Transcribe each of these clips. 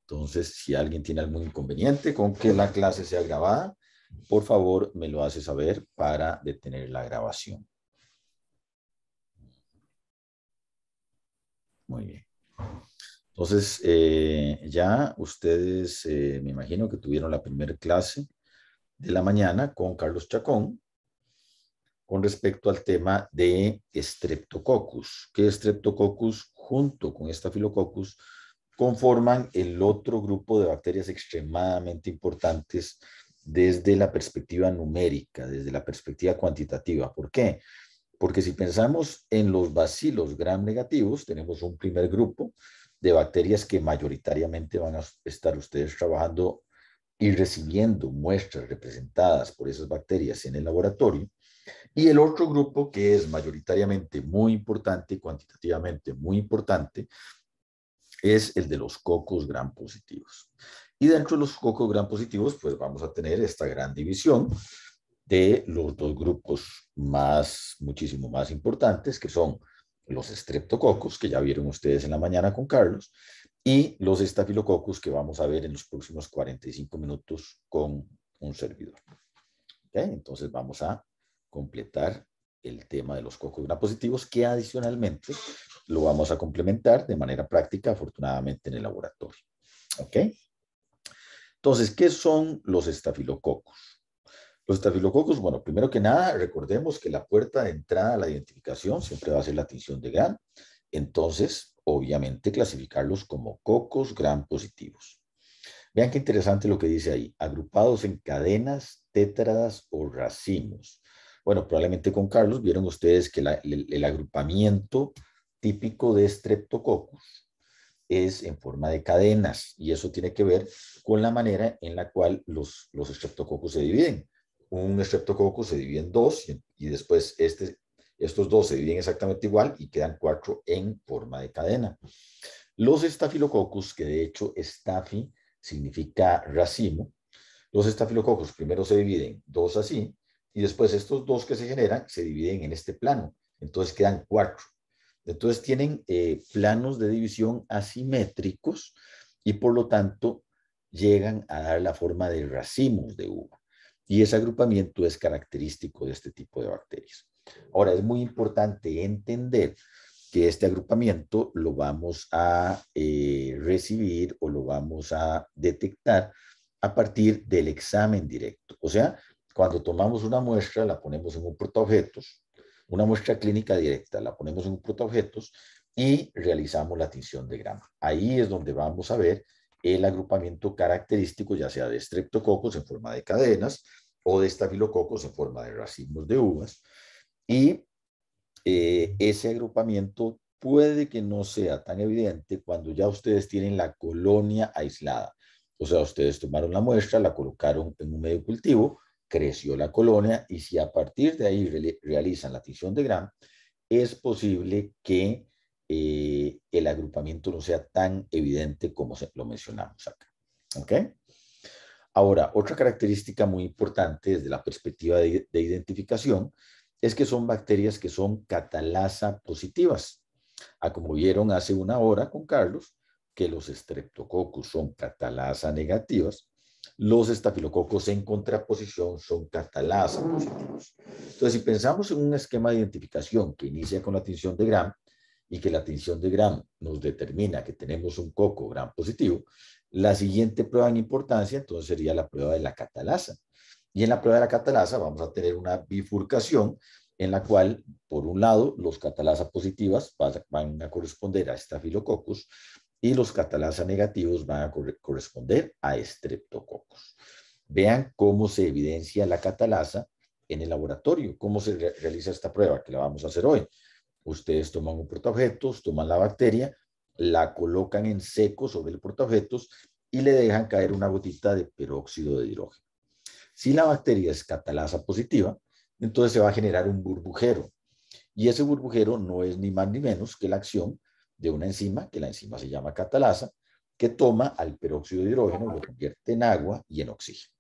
Entonces, si alguien tiene algún inconveniente con que la clase sea grabada, por favor, me lo hace saber para detener la grabación. Muy bien. Entonces, ya ustedes, me imagino que tuvieron la primera clase de la mañana con Carlos Chacón con respecto al tema de Streptococcus, que Streptococcus junto con Staphylococcus conforman el otro grupo de bacterias extremadamente importantes desde la perspectiva numérica, desde la perspectiva cuantitativa. ¿Por qué? Porque si pensamos en los bacilos gram negativos, tenemos un primer grupo de bacterias que mayoritariamente van a estar ustedes trabajando y recibiendo muestras representadas por esas bacterias en el laboratorio. Y el otro grupo que es mayoritariamente muy importante, cuantitativamente muy importante, es el de los cocos gram positivos. Y dentro de los cocos gram positivos, pues vamos a tener esta gran división de los dos grupos muchísimo más importantes, que son los estreptococos, que ya vieron ustedes en la mañana con Carlos, y los estafilococos, que vamos a ver en los próximos 45 minutos con un servidor. ¿Okay? Entonces vamos a completar el tema de los cocos gram positivos, que adicionalmente lo vamos a complementar de manera práctica, afortunadamente, en el laboratorio. ¿Ok? Entonces, ¿qué son los estafilococos? Los estafilococos, bueno, primero que nada, recordemos que la puerta de entrada a la identificación siempre va a ser la tinción de Gram. Entonces, obviamente, clasificarlos como cocos gram positivos. Vean qué interesante lo que dice ahí, agrupados en cadenas, tétradas o racimos. Bueno, probablemente con Carlos vieron ustedes que el agrupamiento típico de Streptococcus es en forma de cadenas y eso tiene que ver con la manera en la cual los Streptococcus se dividen. Un Streptococcus se divide en dos y después estos dos se dividen exactamente igual y quedan 4 en forma de cadena. Los Staphylococcus, que de hecho Staphy significa racimo, los estafilococos primero se dividen 2 así y después estos 2 que se generan se dividen en este plano. Entonces quedan 4. Entonces tienen planos de división asimétricos y por lo tanto llegan a dar la forma de racimos de uva. Y ese agrupamiento es característico de este tipo de bacterias. Ahora, es muy importante entender que este agrupamiento lo vamos a recibir o lo vamos a detectar a partir del examen directo. O sea, cuando tomamos una muestra, la ponemos en un portaobjetos, una muestra clínica directa, la ponemos en un portaobjetos y realizamos la tinción de Gram. Ahí es donde vamos a ver el agrupamiento característico, ya sea de streptococos en forma de cadenas o de estafilococos en forma de racimos de uvas. Y ese agrupamiento puede que no sea tan evidente cuando ya ustedes tienen la colonia aislada. O sea, ustedes tomaron la muestra, la colocaron en un medio cultivo, creció la colonia y si a partir de ahí realizan la tinción de Gram, es posible que el agrupamiento no sea tan evidente como lo mencionamos acá. ¿Ok? Ahora, otra característica muy importante desde la perspectiva de identificación es que son bacterias que son catalasa positivas. Como vieron hace una hora con Carlos, que los Streptococcus son catalasa negativas, los estafilococos en contraposición son catalasa positivos. Entonces, si pensamos en un esquema de identificación que inicia con la tinción de Gram y que la tinción de Gram nos determina que tenemos un coco Gram positivo, la siguiente prueba en importancia entonces sería la prueba de la catalasa. Y en la prueba de la catalasa vamos a tener una bifurcación en la cual, por un lado, los catalasa positivas van a corresponder a Staphylococcus y los catalasa negativos van a corresponder a Streptococcus. Vean cómo se evidencia la catalasa en el laboratorio, cómo se realiza esta prueba que la vamos a hacer hoy. Ustedes toman un portaobjetos, toman la bacteria, la colocan en seco sobre el portaobjetos y le dejan caer una gotita de peróxido de hidrógeno. Si la bacteria es catalasa positiva, entonces se va a generar un burbujero. Y ese burbujero no es ni más ni menos que la acción de una enzima, que la enzima se llama catalasa, que toma al peróxido de hidrógeno, lo convierte en agua y en oxígeno.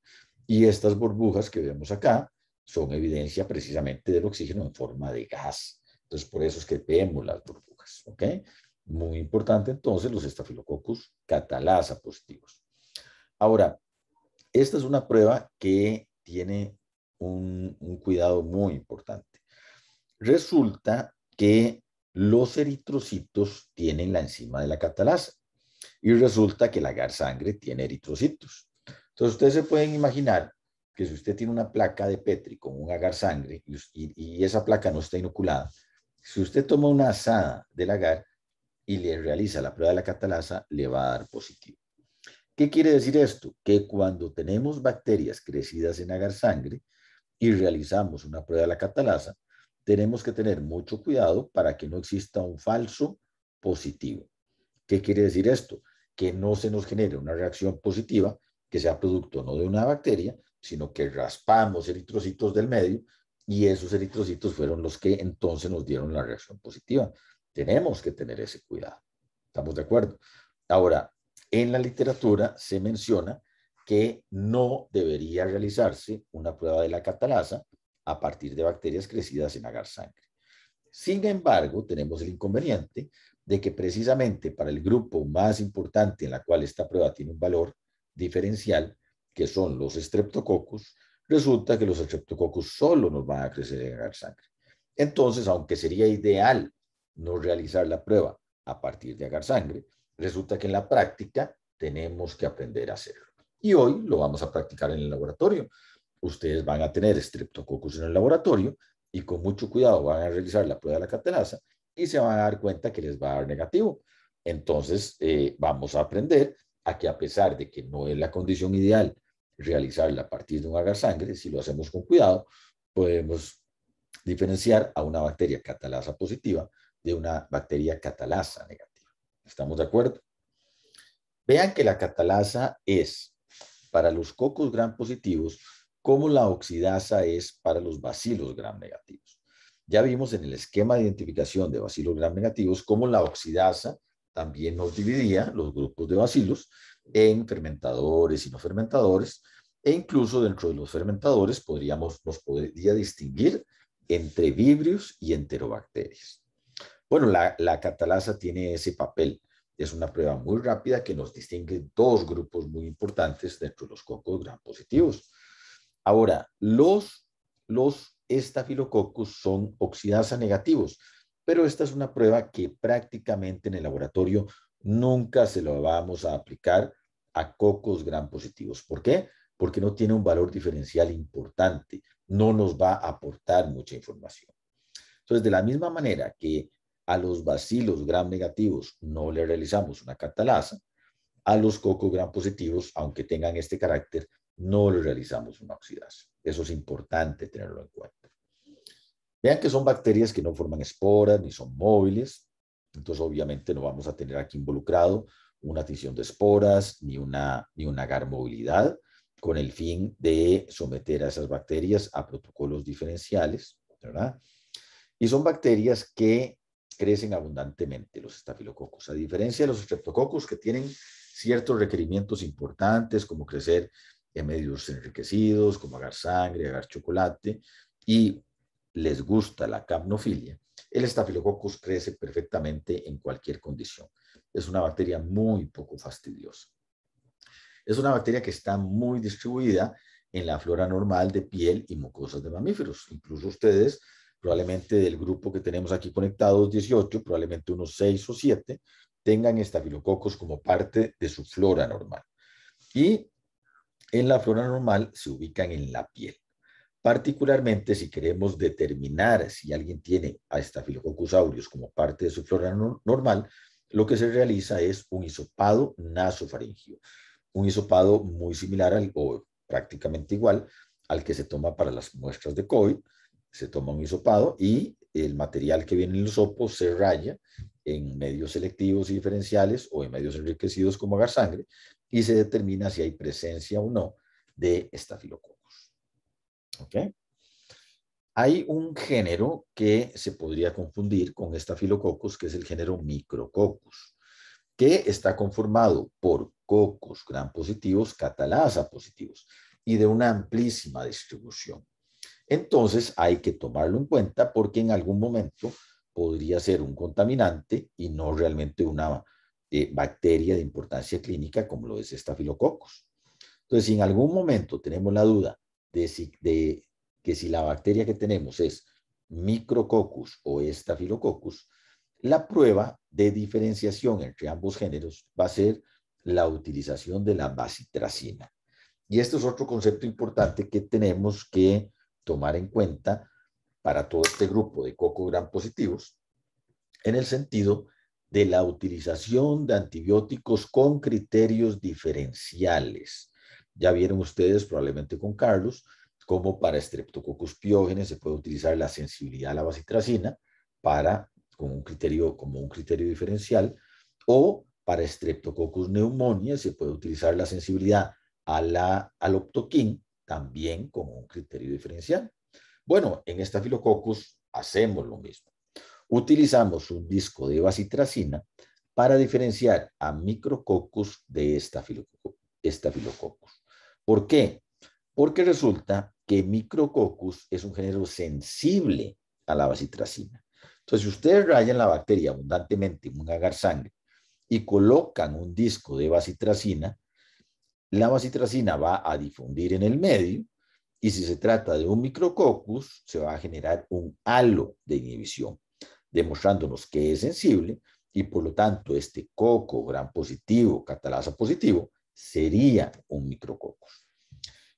Y estas burbujas que vemos acá son evidencia precisamente del oxígeno en forma de gas. Entonces, por eso es que vemos las burbujas, ¿ok? Muy importante entonces los Staphylococcus catalasa positivos. Ahora, esta es una prueba que tiene un cuidado muy importante. Resulta que los eritrocitos tienen la enzima de la catalasa y resulta que el agar sangre tiene eritrocitos. Entonces, ustedes se pueden imaginar que si usted tiene una placa de Petri con un agar sangre y esa placa no está inoculada, si usted toma una asada del agar y le realiza la prueba de la catalasa, le va a dar positivo. ¿Qué quiere decir esto? Que cuando tenemos bacterias crecidas en agar sangre y realizamos una prueba de la catalasa, tenemos que tener mucho cuidado para que no exista un falso positivo. ¿Qué quiere decir esto? Que no se nos genere una reacción positiva que sea producto no de una bacteria, sino que raspamos eritrocitos del medio y esos eritrocitos fueron los que entonces nos dieron la reacción positiva. Tenemos que tener ese cuidado. ¿Estamos de acuerdo? Ahora, en la literatura se menciona que no debería realizarse una prueba de la catalasa a partir de bacterias crecidas en agar sangre. Sin embargo, tenemos el inconveniente de que precisamente para el grupo más importante en la cual esta prueba tiene un valor diferencial, que son los Streptococcus, resulta que los Streptococcus solo nos van a crecer en agar sangre. Entonces, aunque sería ideal no realizar la prueba a partir de agar sangre, resulta que en la práctica tenemos que aprender a hacerlo. Y hoy lo vamos a practicar en el laboratorio. Ustedes van a tener Streptococcus en el laboratorio y con mucho cuidado van a realizar la prueba de la catalasa y se van a dar cuenta que les va a dar negativo. Entonces, vamos a aprender a que a pesar de que no es la condición ideal realizarla a partir de un agar sangre, si lo hacemos con cuidado, podemos diferenciar a una bacteria catalasa positiva de una bacteria catalasa negativa. ¿Estamos de acuerdo? Vean que la catalasa es para los cocos gram positivos como la oxidasa es para los bacilos gram negativos. Ya vimos en el esquema de identificación de bacilos gram negativos cómo la oxidasa también nos dividía los grupos de bacilos en fermentadores y no fermentadores, e incluso dentro de los fermentadores nos podría distinguir entre vibrios y enterobacterias. Bueno, la catalasa tiene ese papel. Es una prueba muy rápida que nos distingue dos grupos muy importantes dentro de los cocos gram positivos. Ahora, los estafilococcus son oxidasa negativos, pero esta es una prueba que prácticamente en el laboratorio nunca se lo vamos a aplicar a cocos gram positivos. ¿Por qué? Porque no tiene un valor diferencial importante, no nos va a aportar mucha información. Entonces, de la misma manera que a los bacilos gram negativos no le realizamos una catalasa, a los cocos gram positivos, aunque tengan este carácter, no le realizamos una oxidasa. Eso es importante tenerlo en cuenta. Vean que son bacterias que no forman esporas ni son móviles, entonces obviamente no vamos a tener aquí involucrado una adición de esporas ni una agar movilidad con el fin de someter a esas bacterias a protocolos diferenciales, ¿verdad? Y son bacterias que crecen abundantemente, los estafilococos, a diferencia de los streptococcus que tienen ciertos requerimientos importantes, como crecer en medios enriquecidos, como agar sangre, agar chocolate, y les gusta la capnofilia. El estafilococcus crece perfectamente en cualquier condición. Es una bacteria muy poco fastidiosa. Es una bacteria que está muy distribuida en la flora normal de piel y mucosas de mamíferos. Incluso ustedes, probablemente del grupo que tenemos aquí conectados, 18, probablemente unos 6 o 7, tengan estafilococos como parte de su flora normal. Y en la flora normal se ubican en la piel. Particularmente si queremos determinar si alguien tiene a Staphylococcus aureus como parte de su flora normal, lo que se realiza es un hisopado nasofaringio. Un hisopado muy similar o prácticamente igual al que se toma para las muestras de COVID. Se toma un hisopado y el material que viene en el hisopo se raya en medios selectivos y diferenciales o en medios enriquecidos como agar sangre y se determina si hay presencia o no de Staphylococcus. ¿Ok? Hay un género que se podría confundir con Staphylococcus, que es el género Micrococcus, que está conformado por cocos gram positivos, catalasa positivos y de una amplísima distribución. Entonces hay que tomarlo en cuenta porque en algún momento podría ser un contaminante y no realmente una bacteria de importancia clínica como lo es Staphylococcus. Entonces, si en algún momento tenemos la duda de que si la bacteria que tenemos es Micrococcus o Staphylococcus, la prueba de diferenciación entre ambos géneros va a ser la utilización de la bacitracina. Y esto es otro concepto importante que tenemos que tomar en cuenta para todo este grupo de coco gram positivos, en el sentido de la utilización de antibióticos con criterios diferenciales. Ya vieron ustedes, probablemente con Carlos, cómo para Streptococcus pyogenes se puede utilizar la sensibilidad a la bacitracina como un criterio diferencial, o para Streptococcus pneumoniae se puede utilizar la sensibilidad al Optoquin también como un criterio diferencial. Bueno, en Staphylococcus hacemos lo mismo. Utilizamos un disco de bacitracina para diferenciar a Micrococcus de Staphylococcus. ¿Por qué? Porque resulta que Micrococcus es un género sensible a la bacitracina. Entonces, si ustedes rayan la bacteria abundantemente en un agar sangre y colocan un disco de bacitracina, la bacitracina va a difundir en el medio y si se trata de un Micrococcus, se va a generar un halo de inhibición, demostrándonos que es sensible y por lo tanto este coco gram positivo, catalasa positivo, sería un Micrococcus.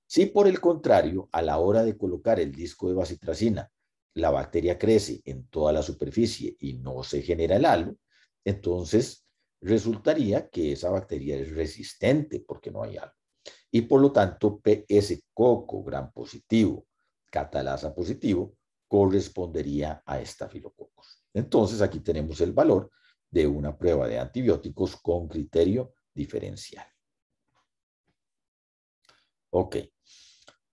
Si por el contrario, a la hora de colocar el disco de bacitracina, la bacteria crece en toda la superficie y no se genera el halo, entonces resultaría que esa bacteria es resistente porque no hay halo. Y por lo tanto, ese coco gram positivo, catalasa positivo, correspondería a Staphylococcus. Entonces, aquí tenemos el valor de una prueba de antibióticos con criterio diferencial. Ok.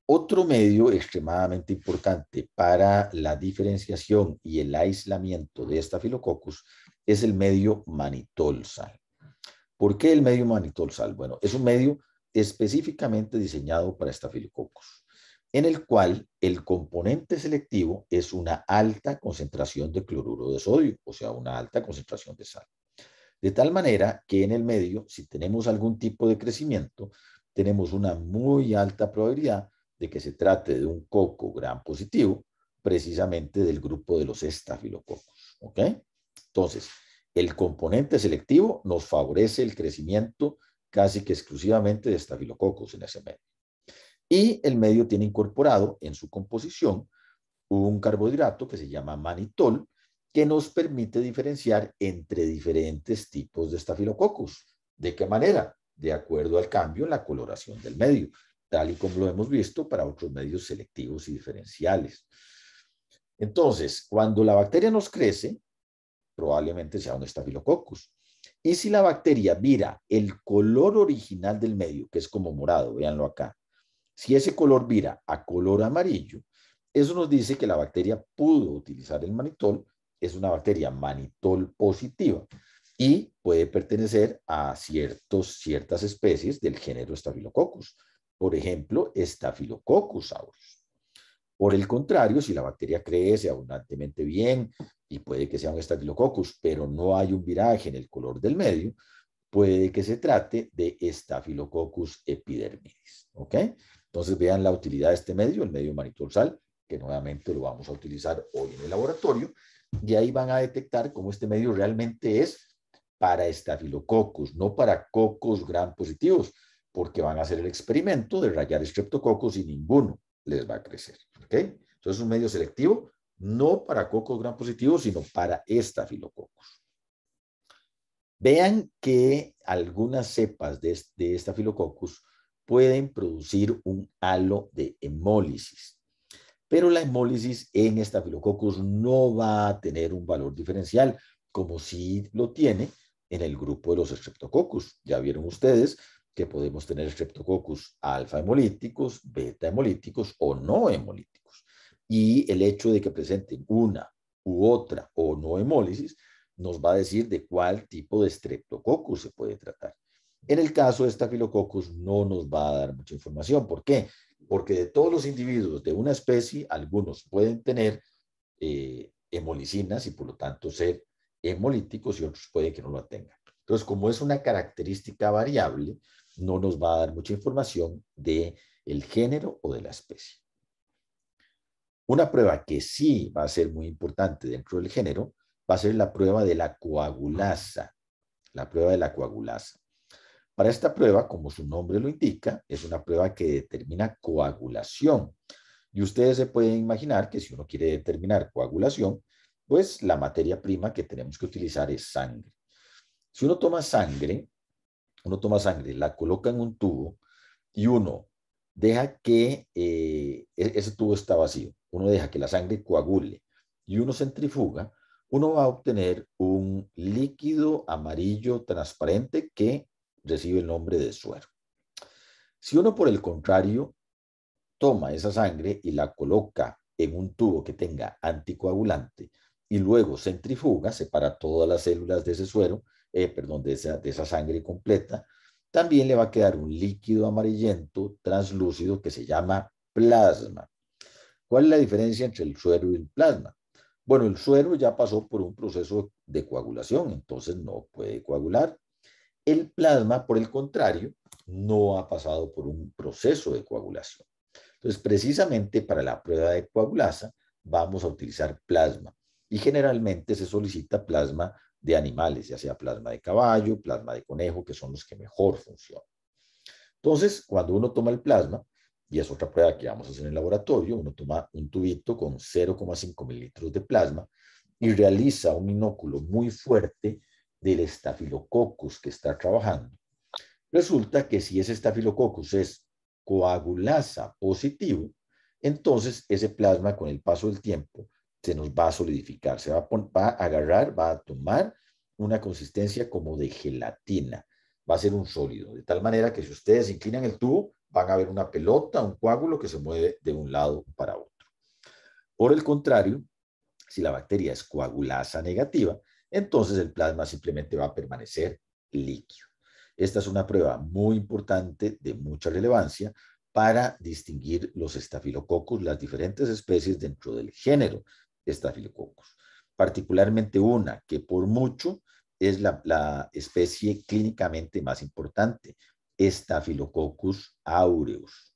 Otro medio extremadamente importante para la diferenciación y el aislamiento de Staphylococcus es el medio manitol-sal. ¿Por qué el medio manitol-sal? Bueno, es un medio específicamente diseñado para Staphylococcus, en el cual el componente selectivo es una alta concentración de cloruro de sodio, o sea, una alta concentración de sal. De tal manera que en el medio, si tenemos algún tipo de crecimiento, tenemos una muy alta probabilidad de que se trate de un coco gram positivo, precisamente del grupo de los Staphylococcus. ¿Ok? Entonces, el componente selectivo nos favorece el crecimiento casi que exclusivamente de Staphylococcus en ese medio. Y el medio tiene incorporado en su composición un carbohidrato que se llama manitol, que nos permite diferenciar entre diferentes tipos de Staphylococcus. ¿De qué manera? De acuerdo al cambio en la coloración del medio, tal y como lo hemos visto para otros medios selectivos y diferenciales. Entonces, cuando la bacteria nos crece, probablemente sea un Staphylococcus. Y si la bacteria vira el color original del medio, que es como morado, véanlo acá, si ese color vira a color amarillo, eso nos dice que la bacteria pudo utilizar el manitol, es una bacteria manitol positiva y puede pertenecer a ciertas especies del género Staphylococcus. Por ejemplo, Staphylococcus aureus. Por el contrario, si la bacteria crece abundantemente bien y puede que sea un Staphylococcus, pero no hay un viraje en el color del medio, puede que se trate de Staphylococcus epidermidis. ¿Ok? Entonces vean la utilidad de este medio, el medio manitol-sal, que nuevamente lo vamos a utilizar hoy en el laboratorio, y ahí van a detectar cómo este medio realmente es para Staphylococcus, no para cocos gram positivos, porque van a hacer el experimento de rayar Streptococcus y ninguno les va a crecer. ¿Ok? Entonces es un medio selectivo, no para cocos gram positivos, sino para Staphylococcus. Vean que algunas cepas de Staphylococcus pueden producir un halo de hemólisis, pero la hemólisis en Staphylococcus no va a tener un valor diferencial, como si lo tiene en el grupo de los Streptococcus. Ya vieron ustedes que podemos tener Streptococcus alfa hemolíticos, beta hemolíticos o no hemolíticos. Y el hecho de que presenten una u otra o no hemólisis nos va a decir de cuál tipo de Streptococcus se puede tratar. En el caso de Staphylococcus no nos va a dar mucha información. ¿Por qué? Porque de todos los individuos de una especie, algunos pueden tener hemolicinas y por lo tanto ser hemolíticos y otros puede que no lo tengan. Entonces, como es una característica variable, no nos va a dar mucha información del género o de la especie. Una prueba que sí va a ser muy importante dentro del género va a ser la prueba de la coagulasa. La prueba de la coagulasa. Para esta prueba, como su nombre lo indica, es una prueba que determina coagulación. Y ustedes se pueden imaginar que si uno quiere determinar coagulación, pues la materia prima que tenemos que utilizar es sangre. Si uno toma sangre, la coloca en un tubo y uno deja que ese tubo está vacío, uno deja que la sangre coagule y uno centrifuga, uno va a obtener un líquido amarillo transparente que recibe el nombre de suero. Si uno, por el contrario, toma esa sangre y la coloca en un tubo que tenga anticoagulante y luego centrifuga, separa todas las células de ese suero, de esa sangre completa, también le va a quedar un líquido amarillento translúcido que se llama plasma. ¿Cuál es la diferencia entre el suero y el plasma? Bueno, el suero ya pasó por un proceso de coagulación, entonces no puede coagular. El plasma, por el contrario, no ha pasado por un proceso de coagulación. Entonces, precisamente para la prueba de coagulasa vamos a utilizar plasma y generalmente se solicita plasma de animales, ya sea plasma de caballo, plasma de conejo, que son los que mejor funcionan. Entonces, cuando uno toma el plasma, y es otra prueba que vamos a hacer en el laboratorio, uno toma un tubito con 0,5 mililitros de plasma y realiza un inóculo muy fuerte del Staphylococcus que está trabajando. Resulta que si ese Staphylococcus es coagulasa positivo, entonces ese plasma con el paso del tiempo se nos va a solidificar, va a agarrar, va a tomar una consistencia como de gelatina, va a ser un sólido, de tal manera que si ustedes inclinan el tubo, van a ver una pelota, un coágulo que se mueve de un lado para otro. Por el contrario, si la bacteria es coagulasa negativa, entonces el plasma simplemente va a permanecer líquido. Esta es una prueba muy importante, de mucha relevancia, para distinguir los estafilococos, las diferentes especies dentro del género Staphylococcus. Particularmente una que por mucho es la especie clínicamente más importante, Staphylococcus aureus.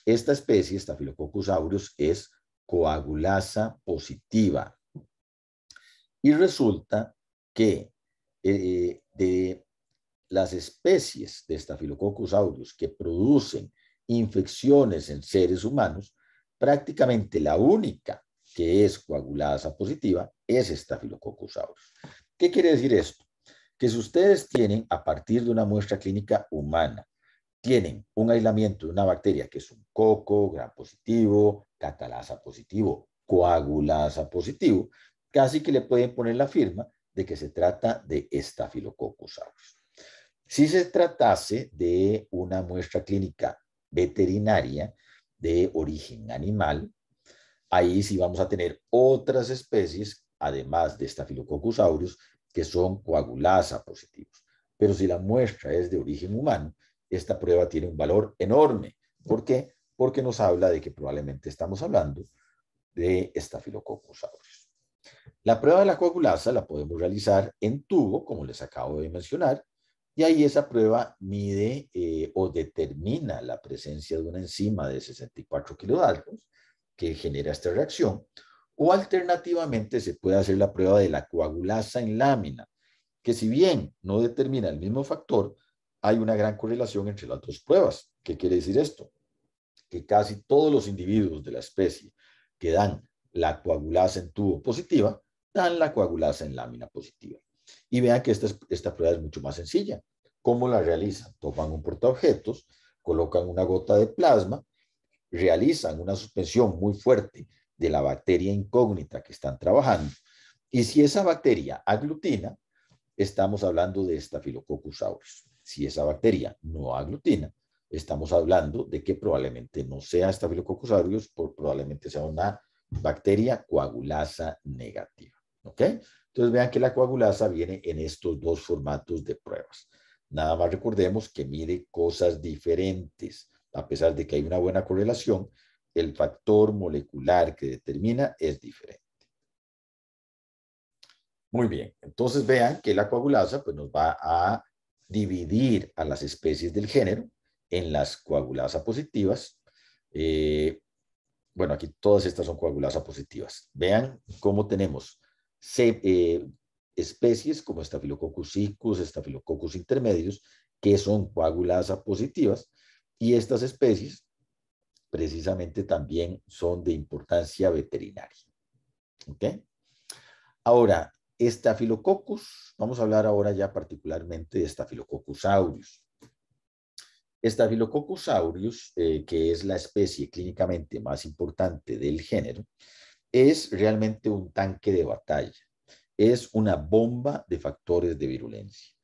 Esta especie, Staphylococcus aureus, es coagulasa positiva. Y resulta que de las especies de Staphylococcus aureus que producen infecciones en seres humanos, prácticamente la única que es coagulasa positiva es Staphylococcus aureus. ¿Qué quiere decir esto? Que si ustedes tienen, a partir de una muestra clínica humana, tienen un aislamiento de una bacteria que es un coco, gram positivo, catalasa positivo, coagulasa positivo, casi que le pueden poner la firma de que se trata de Staphylococcus aureus. Si se tratase de una muestra clínica veterinaria de origen animal, ahí sí vamos a tener otras especies, además de Staphylococcus aureus, que son coagulasa positivos. Pero si la muestra es de origen humano, esta prueba tiene un valor enorme. ¿Por qué? Porque nos habla de que probablemente estamos hablando de Staphylococcus aureus. La prueba de la coagulasa la podemos realizar en tubo, como les acabo de mencionar, y ahí esa prueba mide o determina la presencia de una enzima de 64 kilodaltons que genera esta reacción, o alternativamente se puede hacer la prueba de la coagulasa en lámina, que si bien no determina el mismo factor, hay una gran correlación entre las dos pruebas. ¿Qué quiere decir esto? Que casi todos los individuos de la especie que dan la coagulasa en tubo positiva, dan la coagulasa en lámina positiva. Y vean que esta prueba es mucho más sencilla. ¿Cómo la realizan? Toman un portaobjetos, colocan una gota de plasma, realizan una suspensión muy fuerte de la bacteria incógnita que están trabajando, y si esa bacteria aglutina, estamos hablando de Staphylococcus aureus. Si esa bacteria no aglutina, estamos hablando de que probablemente no sea Staphylococcus aureus, probablemente sea una bacteria coagulasa negativa. ¿Ok? Entonces vean que la coagulasa viene en estos dos formatos de pruebas. Nada más recordemos que mide cosas diferentes. A pesar de que hay una buena correlación, el factor molecular que determina es diferente. Muy bien. Entonces vean que la coagulasa pues, nos va a dividir a las especies del género en las coagulasa positivas. Bueno, aquí todas estas son coagulasa positivas. Vean cómo tenemos especies como Staphylococcus siccus, Staphylococcus intermedios, que son coagulasa positivas, y estas especies precisamente también son de importancia veterinaria. ¿Ok? Ahora, Staphylococcus, vamos a hablar ahora ya particularmente de Staphylococcus aureus. Staphylococcus aureus, que es la especie clínicamente más importante del género, es realmente un tanque de batalla. Es una bomba de factores de virulencia.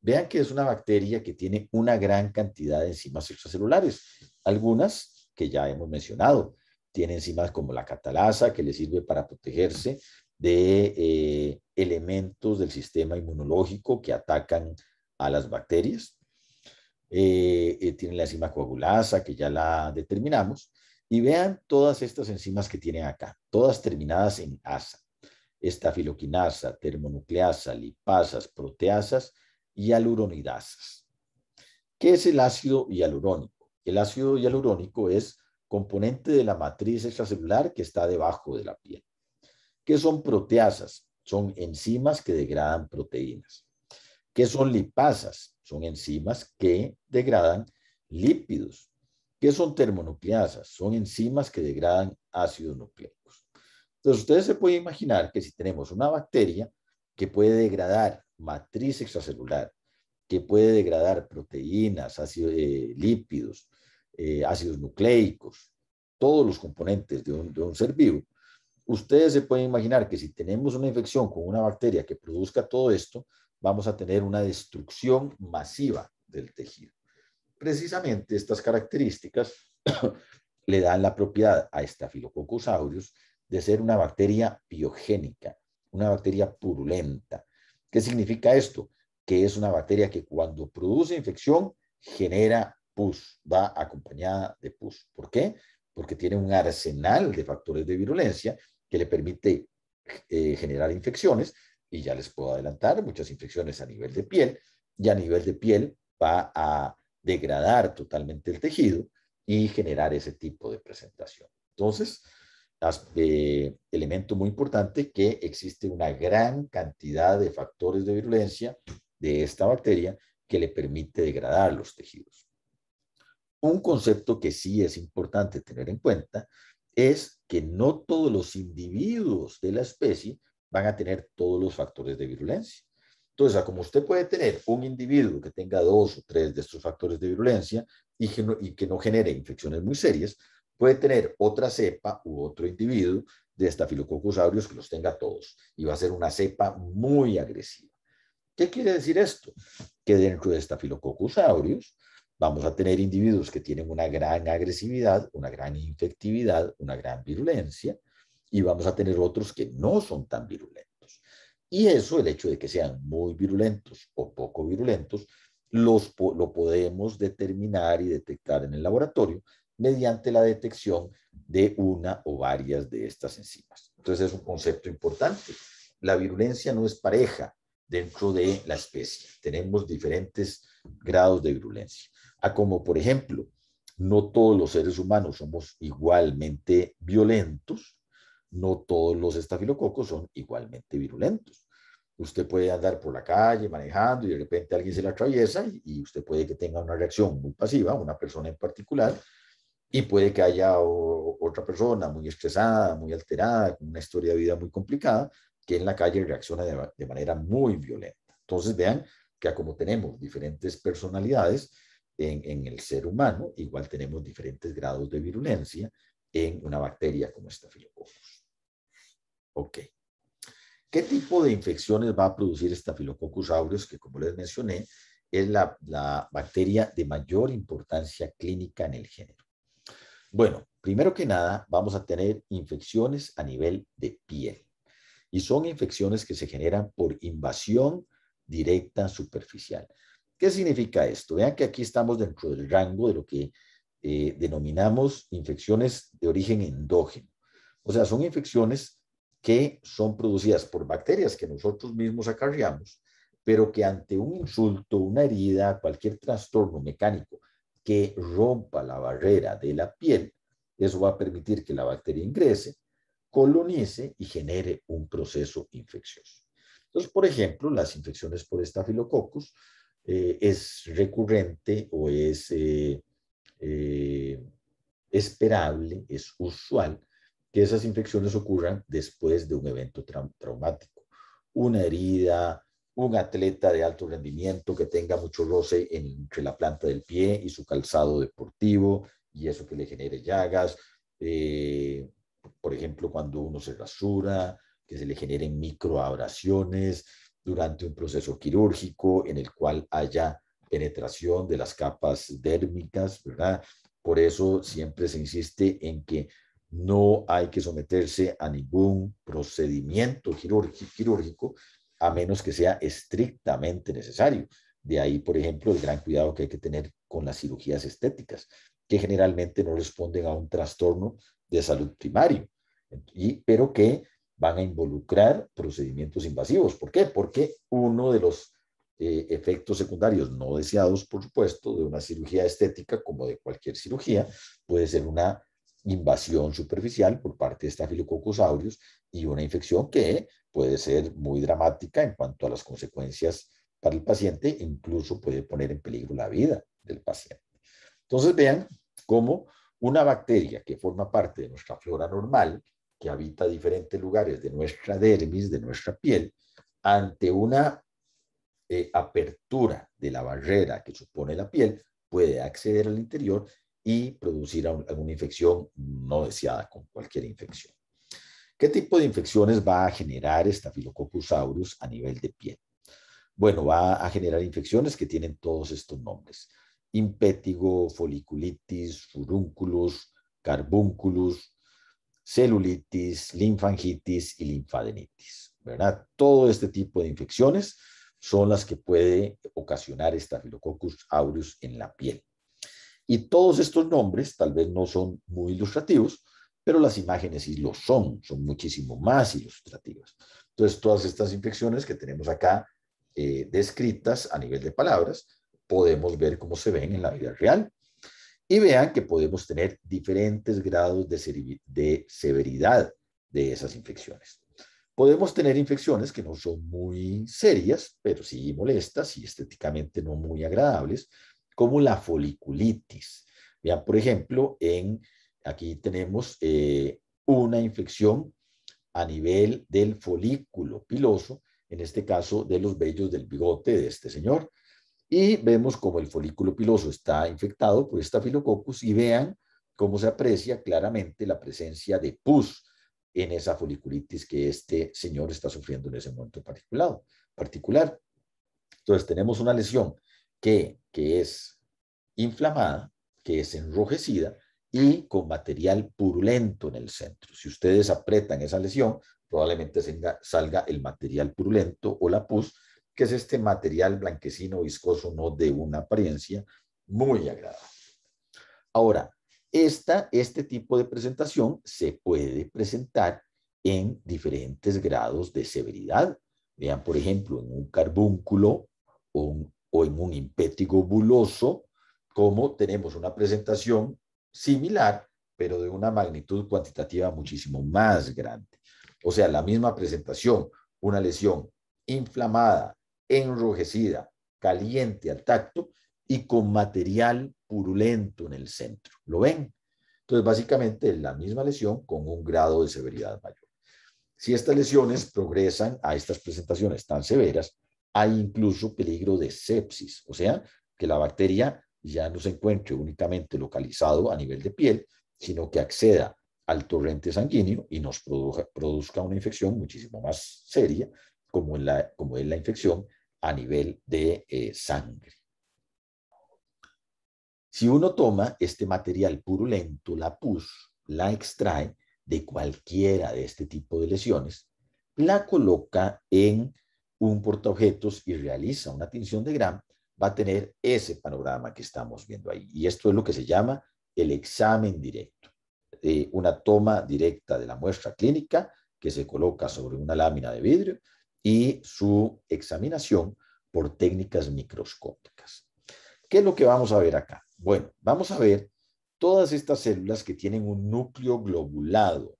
Vean que es una bacteria que tiene una gran cantidad de enzimas extracelulares. Algunas que ya hemos mencionado. Tiene enzimas como la catalasa, que le sirve para protegerse de elementos del sistema inmunológico que atacan a las bacterias. Tiene la enzima coagulasa, que ya la determinamos. Y vean todas estas enzimas que tienen acá, todas terminadas en asa. Estafiloquinasa, termonucleasa, lipasas, proteasas y aluronidasas. ¿Qué es el ácido hialurónico? El ácido hialurónico es componente de la matriz extracelular que está debajo de la piel. ¿Qué son proteasas? Son enzimas que degradan proteínas. ¿Qué son lipasas? Son enzimas que degradan lípidos. ¿Qué son termonucleasas? Son enzimas que degradan ácidos nucleicos. Entonces, ustedes se pueden imaginar que si tenemos una bacteria que puede degradar matriz extracelular, que puede degradar proteínas, lípidos, ácidos nucleicos, todos los componentes de un ser vivo, ustedes se pueden imaginar que si tenemos una infección con una bacteria que produzca todo esto, vamos a tener una destrucción masiva del tejido. Precisamente estas características le dan la propiedad a Staphylococcus aureus de ser una bacteria biogénica, una bacteria purulenta. ¿Qué significa esto? Que es una bacteria que cuando produce infección genera pus, va acompañada de pus. ¿Por qué? Porque tiene un arsenal de factores de virulencia que le permite generar infecciones, y ya les puedo adelantar, muchas infecciones a nivel de piel, y a nivel de piel va a degradar totalmente el tejido y generar ese tipo de presentación. Entonces, elemento muy importante que existe una gran cantidad de factores de virulencia de esta bacteria que le permite degradar los tejidos. Un concepto que sí es importante tener en cuenta es que no todos los individuos de la especie van a tener todos los factores de virulencia. Entonces, como usted puede tener un individuo que tenga 2 o 3 de estos factores de virulencia y que no genere infecciones muy serias, puede tener otra cepa u otro individuo de Staphylococcus aureus que los tenga todos y va a ser una cepa muy agresiva. ¿Qué quiere decir esto? Que dentro de Staphylococcus aureus vamos a tener individuos que tienen una gran agresividad, una gran infectividad, una gran virulencia, y vamos a tener otros que no son tan virulentos. Y eso, el hecho de que sean muy virulentos o poco virulentos, lo podemos determinar y detectar en el laboratorio mediante la detección de una o varias de estas enzimas. Entonces es un concepto importante. La virulencia no es pareja dentro de la especie. Tenemos diferentes grados de virulencia. Como por ejemplo, no todos los seres humanos somos igualmente violentos, no todos los estafilococos son igualmente virulentos. Usted puede andar por la calle manejando y de repente alguien se le atraviesa y usted puede que tenga una reacción muy pasiva, una persona en particular, y puede que haya otra persona muy estresada, muy alterada, con una historia de vida muy complicada, que en la calle reacciona de manera muy violenta. Entonces vean que como tenemos diferentes personalidades en el ser humano, igual tenemos diferentes grados de virulencia en una bacteria como Staphylococcus. Ok. ¿Qué tipo de infecciones va a producir Staphylococcus aureus? Que como les mencioné, es la bacteria de mayor importancia clínica en el género. Bueno, primero que nada, vamos a tener infecciones a nivel de piel. Y son infecciones que se generan por invasión directa superficial. ¿Qué significa esto? Vean que aquí estamos dentro del rango de lo que denominamos infecciones de origen endógeno. O sea, son infecciones que son producidas por bacterias que nosotros mismos acarreamos, pero que ante un insulto, una herida, cualquier trastorno mecánico que rompa la barrera de la piel, eso va a permitir que la bacteria ingrese, colonice y genere un proceso infeccioso. Entonces, por ejemplo, las infecciones por Staphylococcus es recurrente o es esperable, es usual que esas infecciones ocurran después de un evento traumático. Una herida, un atleta de alto rendimiento que tenga mucho roce entre la planta del pie y su calzado deportivo y eso que le genere llagas. Por ejemplo, cuando uno se rasura, que se le generen microabrasiones durante un proceso quirúrgico en el cual haya penetración de las capas dérmicas, ¿verdad? Por eso siempre se insiste en que no hay que someterse a ningún procedimiento quirúrgico a menos que sea estrictamente necesario. De ahí, por ejemplo, el gran cuidado que hay que tener con las cirugías estéticas, que generalmente no responden a un trastorno de salud primario, pero que van a involucrar procedimientos invasivos. ¿Por qué? Porque uno de los efectos secundarios no deseados, por supuesto, de una cirugía estética, como de cualquier cirugía, puede ser una invasión superficial por parte de Staphylococcus aureus y una infección que puede ser muy dramática en cuanto a las consecuencias para el paciente, incluso puede poner en peligro la vida del paciente. Entonces vean cómo una bacteria que forma parte de nuestra flora normal, que habita diferentes lugares de nuestra dermis, de nuestra piel, ante una apertura de la barrera que supone la piel, puede acceder al interior y producir alguna infección no deseada con cualquier infección. ¿Qué tipo de infecciones va a generar Staphylococcus aureus a nivel de piel? Bueno, va a generar infecciones que tienen todos estos nombres: impétigo, foliculitis, furúnculos, carbúnculos, celulitis, linfangitis y linfadenitis, ¿verdad? Todo este tipo de infecciones son las que puede ocasionar Staphylococcus aureus en la piel. Y todos estos nombres tal vez no son muy ilustrativos, pero las imágenes sí lo son muchísimo más ilustrativas. Entonces, todas estas infecciones que tenemos acá descritas a nivel de palabras, podemos ver cómo se ven en la vida real. Y vean que podemos tener diferentes grados de severidad de esas infecciones. Podemos tener infecciones que no son muy serias, pero sí molestas y estéticamente no muy agradables, como la foliculitis. Vean, por ejemplo, aquí tenemos una infección a nivel del folículo piloso, en este caso de los vellos del bigote de este señor. Y vemos como el folículo piloso está infectado por Staphylococcus y vean cómo se aprecia claramente la presencia de pus en esa foliculitis que este señor está sufriendo en ese momento particular. Entonces tenemos una lesión que es inflamada, que es enrojecida y con material purulento en el centro. Si ustedes aprietan esa lesión, probablemente salga el material purulento o la pus, que es este material blanquecino viscoso, no de una apariencia muy agradable. Ahora, este tipo de presentación se puede presentar en diferentes grados de severidad. Vean, por ejemplo, en un carbúnculo o en un impétigo buloso, como tenemos una presentación similar, pero de una magnitud cuantitativa muchísimo más grande. O sea, la misma presentación, una lesión inflamada, enrojecida, caliente al tacto y con material purulento en el centro. ¿Lo ven? Entonces, básicamente es la misma lesión con un grado de severidad mayor. Si estas lesiones progresan a estas presentaciones tan severas, hay incluso peligro de sepsis, o sea, que la bacteria ya no se encuentre únicamente localizado a nivel de piel, sino que acceda al torrente sanguíneo y nos produzca una infección muchísimo más seria, como es la infección a nivel de sangre. Si uno toma este material purulento, la pus, la extrae de cualquiera de este tipo de lesiones, la coloca en un portaobjetos y realiza una tinción de Gram, va a tener ese panorama que estamos viendo ahí. Y esto es lo que se llama el examen directo. Una toma directa de la muestra clínica que se coloca sobre una lámina de vidrio y su examinación por técnicas microscópicas. ¿Qué es lo que vamos a ver acá? Bueno, vamos a ver todas estas células que tienen un núcleo globulado.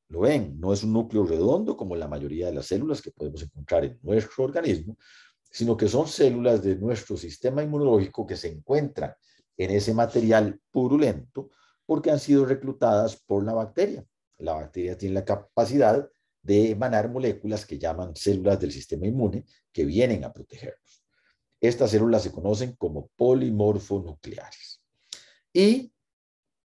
¿Lo ven? No es un núcleo redondo como la mayoría de las células que podemos encontrar en nuestro organismo, sino que son células de nuestro sistema inmunológico que se encuentran en ese material purulento porque han sido reclutadas por la bacteria. La bacteria tiene la capacidad de emanar moléculas que llaman células del sistema inmune que vienen a protegernos. Estas células se conocen como polimorfonucleares. Y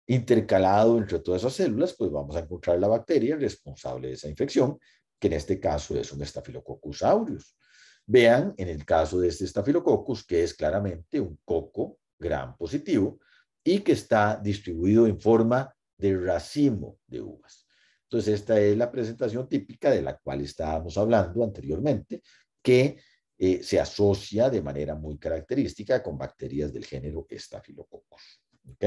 intercalado entre todas esas células, pues vamos a encontrar la bacteria responsable de esa infección, que en este caso es un Staphylococcus aureus. Vean, en el caso de este Staphylococcus, que es claramente un coco gram positivo y que está distribuido en forma de racimo de uvas. Entonces, esta es la presentación típica de la cual estábamos hablando anteriormente, que se asocia de manera muy característica con bacterias del género Staphylococcus. ¿Ok?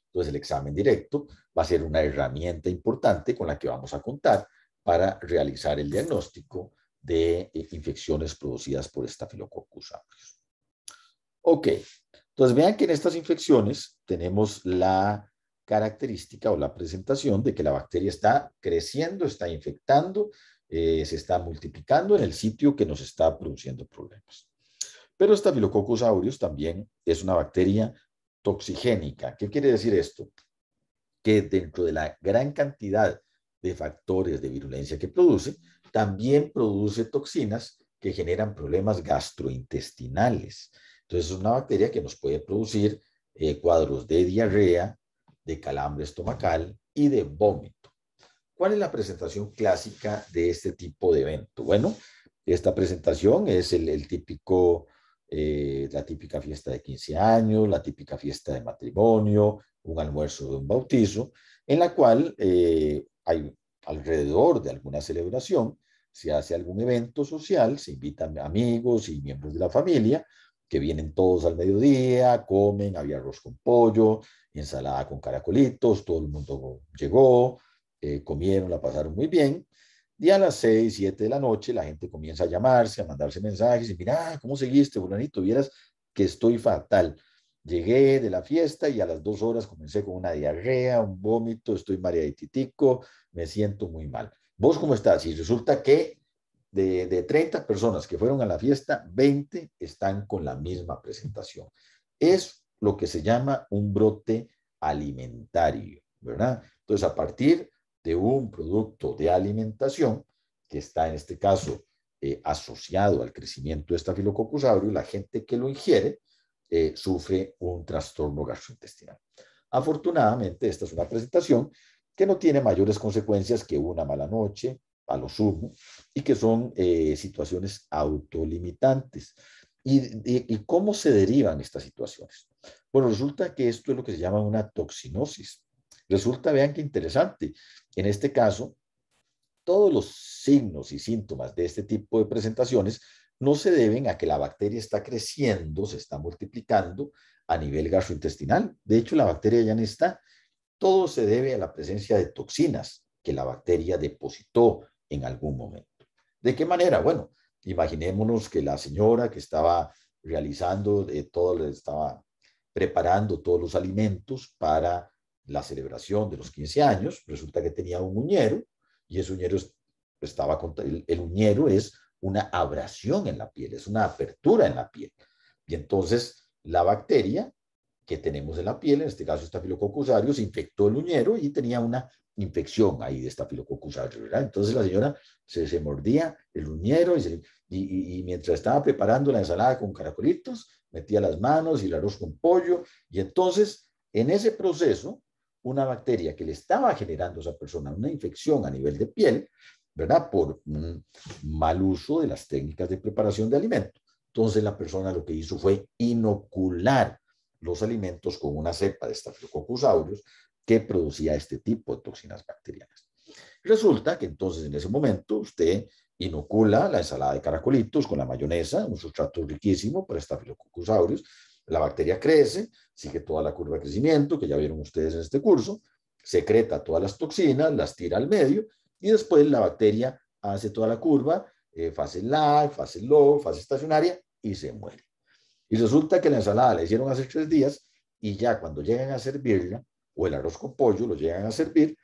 Entonces, el examen directo va a ser una herramienta importante con la que vamos a contar para realizar el diagnóstico de infecciones producidas por Staphylococcus aureus. Ok, entonces vean que en estas infecciones tenemos la característica o la presentación de que la bacteria está creciendo, está infectando, se está multiplicando en el sitio que nos está produciendo problemas. Pero Staphylococcus aureus también es una bacteria toxigénica. ¿Qué quiere decir esto? Que dentro de la gran cantidad de factores de virulencia que produce, también produce toxinas que generan problemas gastrointestinales. Entonces, es una bacteria que nos puede producir cuadros de diarrea, de calambre estomacal y de vómito. ¿Cuál es la presentación clásica de este tipo de evento? Bueno, esta presentación es el típico, la típica fiesta de 15 años, la típica fiesta de matrimonio, un almuerzo de un bautizo, en la cual hay alrededor de alguna celebración, se hace algún evento social, se invitan amigos y miembros de la familia, que vienen todos al mediodía, comen, había arroz con pollo, ensalada con caracolitos, todo el mundo llegó, comieron, la pasaron muy bien. Y a las 6, 7 de la noche la gente comienza a llamarse, a mandarse mensajes y mira, ¿cómo seguiste, fulanito? Vieras que estoy fatal. Llegué de la fiesta y a las 2 horas comencé con una diarrea, un vómito, estoy mareaditico, me siento muy mal. ¿Vos cómo estás? Y resulta que de 30 personas que fueron a la fiesta, 20 están con la misma presentación. Es lo que se llama un brote alimentario, ¿verdad? Entonces, a partir de un producto de alimentación que está en este caso asociado al crecimiento de Staphylococcus aureus, la gente que lo ingiere sufre un trastorno gastrointestinal. Afortunadamente, esta es una presentación que no tiene mayores consecuencias que una mala noche, a lo sumo, y que son situaciones autolimitantes. ¿Y cómo se derivan estas situaciones? Bueno, resulta que esto es lo que se llama una toxinosis. Resulta, vean qué interesante, en este caso, todos los signos y síntomas de este tipo de presentaciones no se deben a que la bacteria está creciendo, se está multiplicando a nivel gastrointestinal. De hecho, la bacteria ya no está. Todo se debe a la presencia de toxinas que la bacteria depositó en algún momento. ¿De qué manera? Bueno, imaginémonos que la señora que estaba realizando estaba preparando todos los alimentos para la celebración de los 15 años, resulta que tenía un uñero y ese uñero estaba, el uñero es una abrasión en la piel, es una apertura en la piel. Y entonces la bacteria que tenemos en la piel, en este caso Staphylococcus aureus, infectó el uñero y tenía una infección ahí de Staphylococcus aureus, ¿verdad? Entonces la señora se mordía el uñero y mientras estaba preparando la ensalada con caracolitos, metía las manos y el arroz con pollo, y entonces en ese proceso, una bacteria que le estaba generando a esa persona una infección a nivel de piel, ¿verdad? Por un mal uso de las técnicas de preparación de alimentos. Entonces la persona lo que hizo fue inocular los alimentos con una cepa de Staphylococcus aureus que producía este tipo de toxinas bacterianas. Resulta que entonces en ese momento usted inocula la ensalada de caracolitos con la mayonesa, un sustrato riquísimo para Staphylococcus aureus. La bacteria crece, sigue toda la curva de crecimiento que ya vieron ustedes en este curso, secreta todas las toxinas, las tira al medio Y después la bacteria hace toda la curva, fase lag, fase log, fase estacionaria, y se muere. Y resulta que la ensalada la hicieron hace 3 días y ya cuando llegan a servirla, o el arroz con pollo lo llegan a servir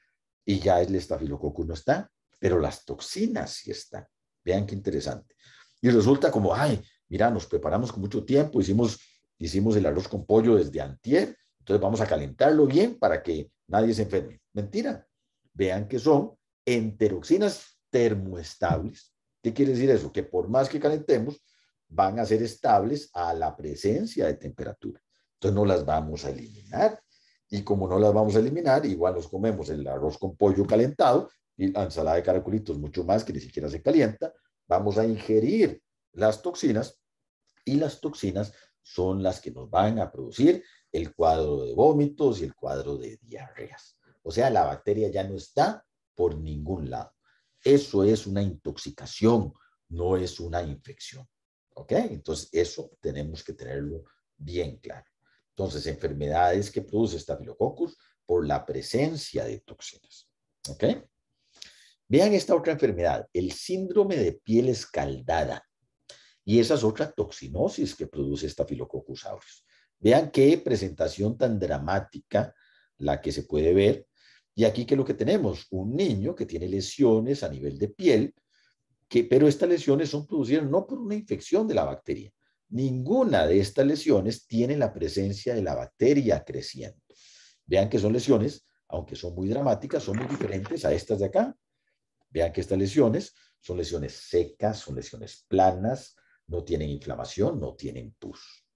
y ya el estafilococcus no está, pero las toxinas sí están. Vean qué interesante. Y resulta como, ay, mira, nos preparamos con mucho tiempo, hicimos el arroz con pollo desde antier, entonces vamos a calentarlo bien para que nadie se enferme. Mentira. Vean que son enteroxinas termoestables. ¿Qué quiere decir eso? Que por más que calentemos, van a ser estables a la presencia de temperatura. Entonces no las vamos a eliminar. Y como no las vamos a eliminar, igual nos comemos el arroz con pollo calentado y la ensalada de caraculitos mucho más que ni siquiera se calienta. Vamos a ingerir las toxinas y las toxinas son las que nos van a producir el cuadro de vómitos y el cuadro de diarreas. O sea, la bacteria ya no está por ningún lado. Eso es una intoxicación, no es una infección. ¿Ok? Entonces, eso tenemos que tenerlo bien claro. Entonces, enfermedades que produce Staphylococcus por la presencia de toxinas. ¿Ok? Vean esta otra enfermedad, el síndrome de piel escaldada. Y esa es otra toxinosis que produce Staphylococcus aureus. Vean qué presentación tan dramática la que se puede ver. Y aquí, ¿qué es lo que tenemos? Un niño que tiene lesiones a nivel de piel, pero estas lesiones son producidas no por una infección de la bacteria. Ninguna de estas lesiones tiene la presencia de la bacteria creciendo. Vean que son lesiones, aunque son muy dramáticas, son muy diferentes a estas de acá. Vean que estas lesiones son lesiones secas, son lesiones planas, no tienen inflamación, no tienen pus.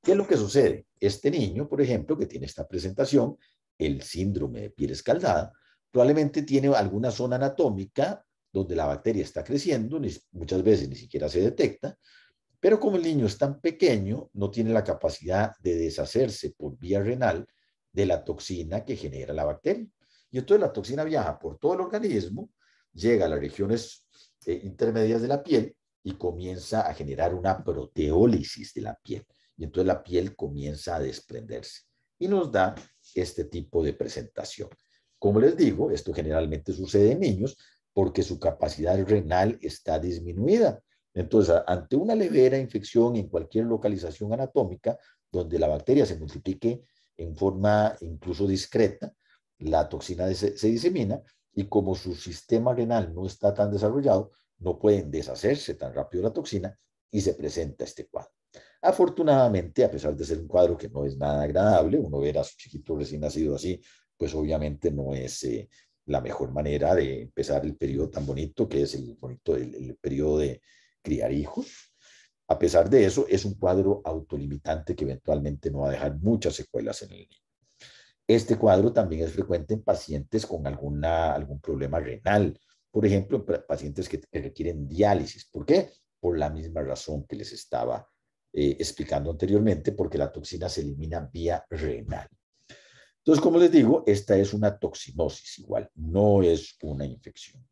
¿Qué es lo que sucede? Este niño, por ejemplo, que tiene esta presentación, el síndrome de piel escaldada, probablemente tiene alguna zona anatómica donde la bacteria está creciendo, muchas veces ni siquiera se detecta, pero como el niño es tan pequeño, no tiene la capacidad de deshacerse por vía renal de la toxina que genera la bacteria. Y entonces la toxina viaja por todo el organismo, llega a las regiones intermedias de la piel y comienza a generar una proteólisis de la piel. Y entonces la piel comienza a desprenderse y nos da este tipo de presentación. Como les digo, esto generalmente sucede en niños porque su capacidad renal está disminuida. Entonces, ante una levera infección en cualquier localización anatómica donde la bacteria se multiplique en forma incluso discreta, la toxina se disemina y como su sistema renal no está tan desarrollado, no pueden deshacerse tan rápido de la toxina y se presenta este cuadro. Afortunadamente, a pesar de ser un cuadro que no es nada agradable, uno ver a su chiquito recién nacido así, pues obviamente no es la mejor manera de empezar el periodo tan bonito que es el periodo de criar hijos. A pesar de eso, es un cuadro autolimitante que eventualmente no va a dejar muchas secuelas en el niño. Este cuadro también es frecuente en pacientes con algún problema renal, por ejemplo, en pacientes que requieren diálisis. ¿Por qué? Por la misma razón que les estaba explicando anteriormente, porque la toxina se elimina vía renal. Entonces, como les digo, esta es una toxinosis igual, no es una infección.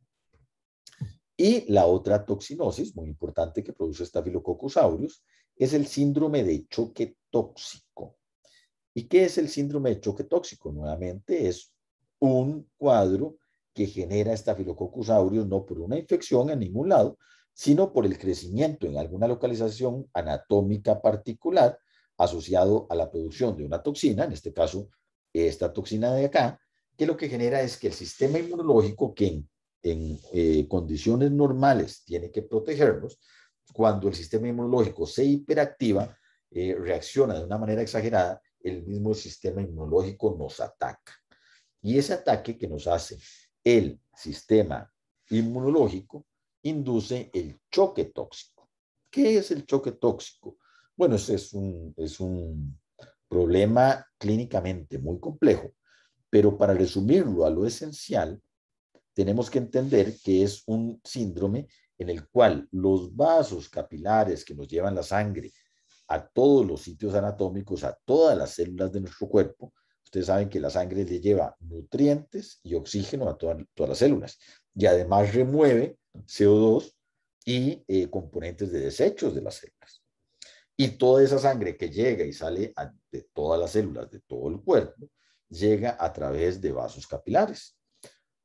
Y la otra toxinosis, muy importante, que produce Staphylococcus aureus, es el síndrome de choque tóxico. ¿Y qué es el síndrome de choque tóxico? Nuevamente es un cuadro que genera Staphylococcus aureus no por una infección en ningún lado, sino por el crecimiento en alguna localización anatómica particular asociado a la producción de una toxina, en este caso esta toxina de acá, que lo que genera es que el sistema inmunológico que en condiciones normales tiene que protegernos, cuando el sistema inmunológico se hiperactiva, reacciona de una manera exagerada, el mismo sistema inmunológico nos ataca. Y ese ataque que nos hace el sistema inmunológico induce el choque tóxico. ¿Qué es el choque tóxico? Bueno, ese es un problema clínicamente muy complejo, pero para resumirlo a lo esencial, tenemos que entender que es un síndrome en el cual los vasos capilares que nos llevan la sangre a todos los sitios anatómicos, a todas las células de nuestro cuerpo, ustedes saben que la sangre le lleva nutrientes y oxígeno a todas las células y además remueve CO2 y componentes de desechos de las células. Y toda esa sangre que llega y sale de todas las células de todo el cuerpo, llega a través de vasos capilares.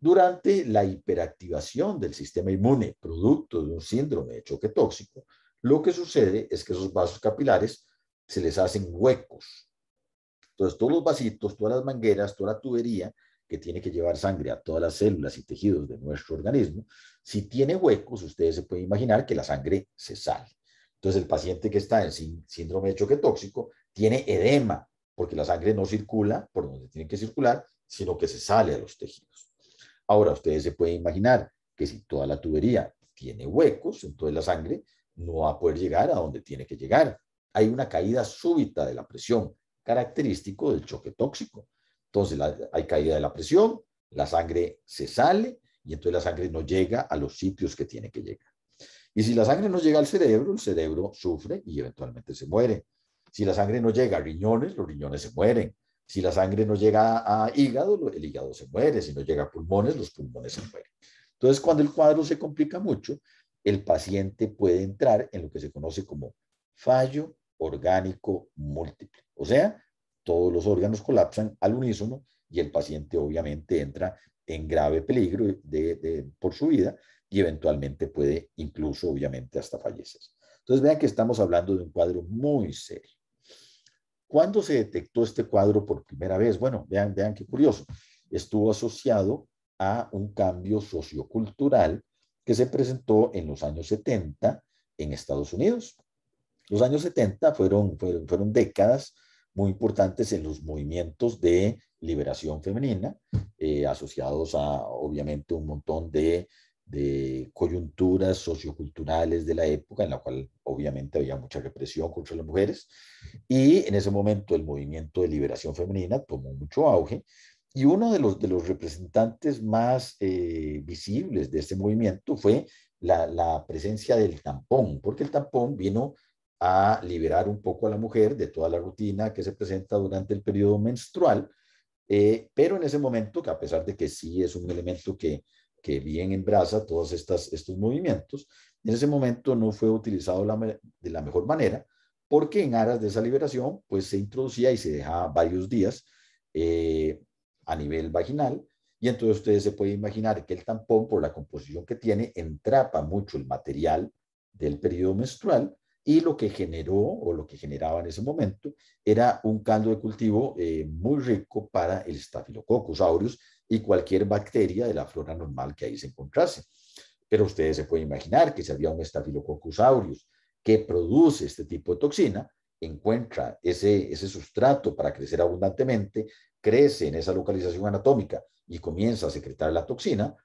Durante la hiperactivación del sistema inmune, producto de un síndrome de choque tóxico, lo que sucede es que esos vasos capilares se les hacen huecos. Entonces, todos los vasitos, todas las mangueras, toda la tubería que tiene que llevar sangre a todas las células y tejidos de nuestro organismo, si tiene huecos, ustedes se pueden imaginar que la sangre se sale. Entonces, el paciente que está en síndrome de choque tóxico tiene edema, porque la sangre no circula por donde tiene que circular, sino que se sale a los tejidos. Ahora, ustedes se pueden imaginar que si toda la tubería tiene huecos, entonces la sangre no va a poder llegar a donde tiene que llegar. Hay una caída súbita de la presión, característico del choque tóxico. Entonces, hay caída de la presión, la sangre se sale y entonces la sangre no llega a los sitios que tiene que llegar. Y si la sangre no llega al cerebro, el cerebro sufre y eventualmente se muere. Si la sangre no llega a riñones, los riñones se mueren. Si la sangre no llega a hígado, el hígado se muere. Si no llega a pulmones, los pulmones se mueren. Entonces, cuando el cuadro se complica mucho, el paciente puede entrar en lo que se conoce como fallo orgánico múltiple. O sea, todos los órganos colapsan al unísono y el paciente obviamente entra en grave peligro por su vida y eventualmente puede incluso, obviamente, hasta fallecer. Entonces, vean que estamos hablando de un cuadro muy serio. ¿Cuándo se detectó este cuadro por primera vez? Bueno, vean qué curioso. Estuvo asociado a un cambio sociocultural que se presentó en los años 70 en Estados Unidos. Los años 70 fueron décadas muy importantes en los movimientos de liberación femenina, asociados a, obviamente, un montón de coyunturas socioculturales de la época, en la cual obviamente había mucha represión contra las mujeres. Y en ese momento el movimiento de liberación femenina tomó mucho auge. Y uno de los representantes más visibles de este movimiento fue la presencia del tampón, porque el tampón vino a liberar un poco a la mujer de toda la rutina que se presenta durante el periodo menstrual, pero en ese momento, que a pesar de que sí es un elemento que bien embraza todos estos movimientos, en ese momento no fue utilizado de la mejor manera, porque en aras de esa liberación, pues se introducía y se dejaba varios días a nivel vaginal, y entonces ustedes se pueden imaginar que el tampón, por la composición que tiene, entrapa mucho el material del periodo menstrual, y lo que generó o lo que generaba en ese momento era un caldo de cultivo muy rico para el Staphylococcus aureus y cualquier bacteria de la flora normal que ahí se encontrase. Pero ustedes se pueden imaginar que si había un Staphylococcus aureus que produce este tipo de toxina, encuentra ese sustrato para crecer abundantemente, crece en esa localización anatómica y comienza a secretar la toxina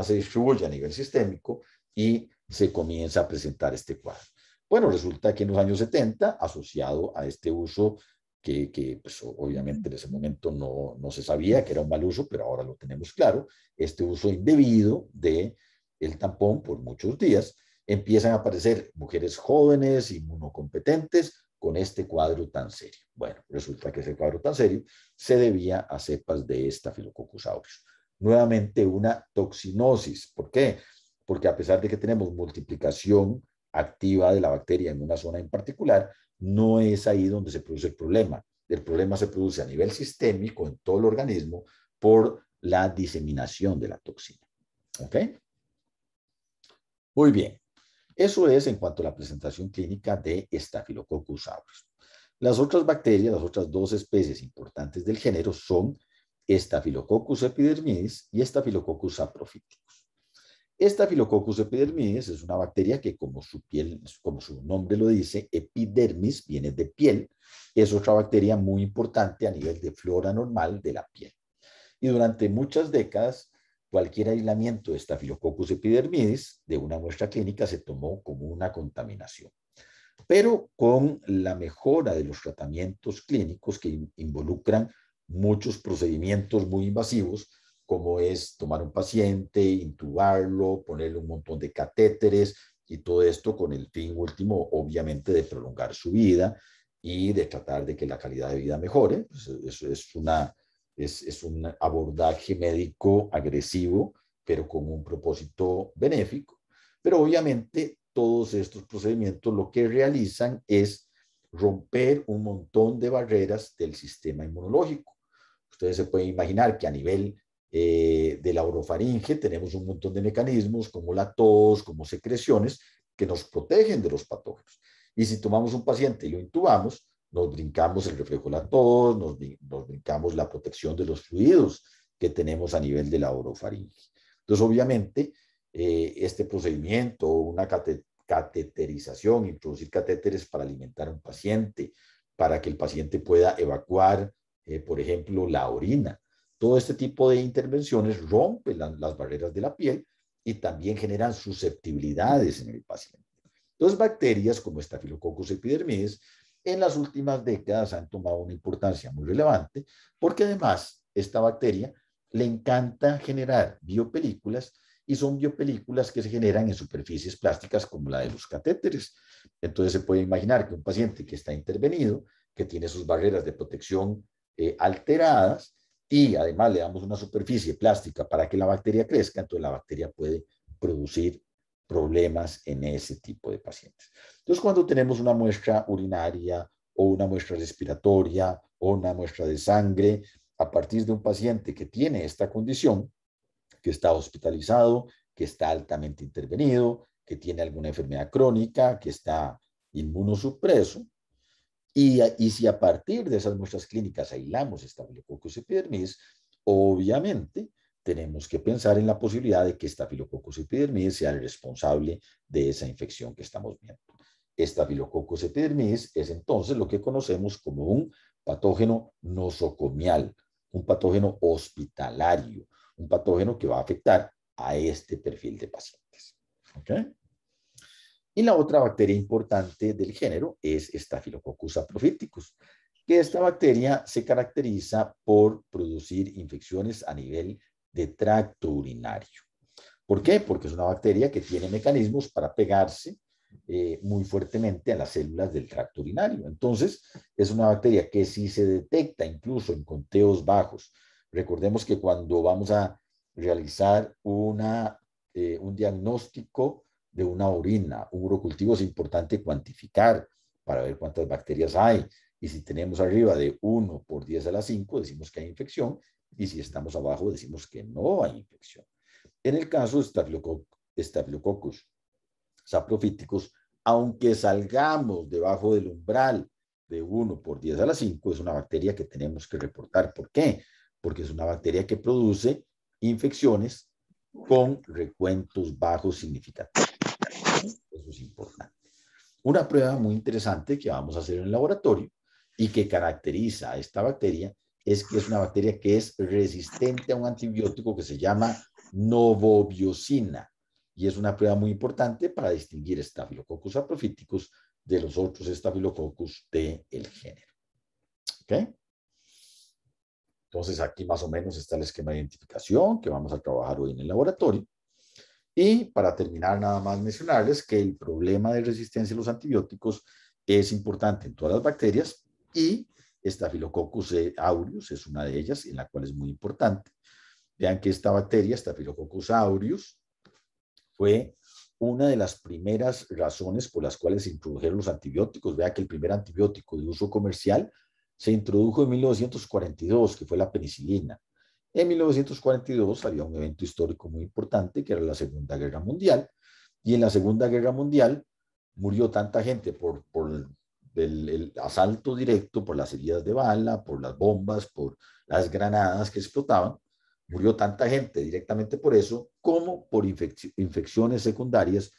se distribuye a nivel sistémico y se comienza a presentar este cuadro. Bueno, resulta que en los años 70, asociado a este uso que pues, obviamente en ese momento no se sabía que era un mal uso, pero ahora lo tenemos claro, este uso indebido de el tampón por muchos días, empiezan a aparecer mujeres jóvenes, inmunocompetentes, con este cuadro tan serio. Bueno, resulta que ese cuadro tan serio se debía a cepas de Staphylococcus aureus. Nuevamente una toxinosis. ¿Por qué? Porque a pesar de que tenemos multiplicación activa de la bacteria en una zona en particular, no es ahí donde se produce el problema. El problema se produce a nivel sistémico en todo el organismo por la diseminación de la toxina. ¿Ok? Muy bien. Eso es en cuanto a la presentación clínica de Staphylococcus aureus. Las otras bacterias, las otras dos especies importantes del género son Staphylococcus epidermidis y Staphylococcus saprophyticus. Staphylococcus epidermidis es una bacteria que, como su nombre lo dice, epidermis viene de piel, es otra bacteria muy importante a nivel de flora normal de la piel. Y durante muchas décadas, cualquier aislamiento de Staphylococcus epidermidis de una muestra clínica se tomó como una contaminación. Pero con la mejora de los tratamientos clínicos que involucran muchos procedimientos muy invasivos, como es tomar un paciente, intubarlo, ponerle un montón de catéteres y todo esto con el fin último, obviamente, de prolongar su vida y de tratar de que la calidad de vida mejore. Pues eso es un abordaje médico agresivo, pero con un propósito benéfico. Pero obviamente todos estos procedimientos lo que realizan es romper un montón de barreras del sistema inmunológico. Ustedes se pueden imaginar que a nivel de la orofaringe tenemos un montón de mecanismos como la tos, como secreciones, que nos protegen de los patógenos. Y si tomamos un paciente y lo intubamos, nos brincamos el reflejo de la tos, nos brincamos la protección de los fluidos que tenemos a nivel de la orofaringe. Entonces, obviamente, este procedimiento, una cateterización, introducir catéteres para alimentar a un paciente, para que el paciente pueda evacuar, por ejemplo, la orina. Todo este tipo de intervenciones rompen las barreras de la piel y también generan susceptibilidades en el paciente. Entonces, bacterias como Staphylococcus epidermidis en las últimas décadas han tomado una importancia muy relevante porque además esta bacteria le encanta generar biopelículas y son biopelículas que se generan en superficies plásticas como la de los catéteres. Entonces se puede imaginar que un paciente que está intervenido, que tiene sus barreras de protección alteradas y además le damos una superficie plástica para que la bacteria crezca, entonces la bacteria puede producir problemas en ese tipo de pacientes. Entonces, cuando tenemos una muestra urinaria o una muestra respiratoria o una muestra de sangre a partir de un paciente que tiene esta condición, que está hospitalizado, que está altamente intervenido, que tiene alguna enfermedad crónica, que está inmunosupreso, y si a partir de esas muestras clínicas aislamos Staphylococcus epidermidis, obviamente tenemos que pensar en la posibilidad de que Staphylococcus epidermidis sea el responsable de esa infección que estamos viendo. Staphylococcus epidermidis es entonces lo que conocemos como un patógeno nosocomial, un patógeno hospitalario, un patógeno que va a afectar a este perfil de pacientes. ¿Ok? Y la otra bacteria importante del género es Staphylococcus saprophyticus, que esta bacteria se caracteriza por producir infecciones a nivel de tracto urinario. ¿Por qué? Porque es una bacteria que tiene mecanismos para pegarse muy fuertemente a las células del tracto urinario. Entonces, es una bacteria que si se detecta incluso en conteos bajos, recordemos que cuando vamos a realizar un diagnóstico de una orina, un urocultivo, es importante cuantificar para ver cuántas bacterias hay. Y si tenemos arriba de 1 por 10 a la 5, decimos que hay infección. Y si estamos abajo, decimos que no hay infección. En el caso de Staphylococcus saprophyticus, aunque salgamos debajo del umbral de 1 por 10 a la 5, es una bacteria que tenemos que reportar. ¿Por qué? Porque es una bacteria que produce infecciones con recuentos bajos significativos. Eso es importante. Una prueba muy interesante que vamos a hacer en el laboratorio y que caracteriza a esta bacteria es que es una bacteria que es resistente a un antibiótico que se llama novobiosina. Y es una prueba muy importante para distinguir Staphylococcus saprophyticus de los otros Staphylococcus del género. ¿Ok? Entonces aquí más o menos está el esquema de identificación que vamos a trabajar hoy en el laboratorio. Y para terminar, nada más mencionarles que el problema de resistencia a los antibióticos es importante en todas las bacterias y Staphylococcus aureus es una de ellas, en la cual es muy importante. Vean que esta bacteria, Staphylococcus aureus, fue una de las primeras razones por las cuales se introdujeron los antibióticos. Vean que el primer antibiótico de uso comercial se introdujo en 1942, que fue la penicilina. En 1942 había un evento histórico muy importante, que era la Segunda Guerra Mundial, y en la Segunda Guerra Mundial murió tanta gente por el asalto directo, por las heridas de bala, por las bombas, por las granadas que explotaban, murió tanta gente directamente por eso, como por infecciones secundarias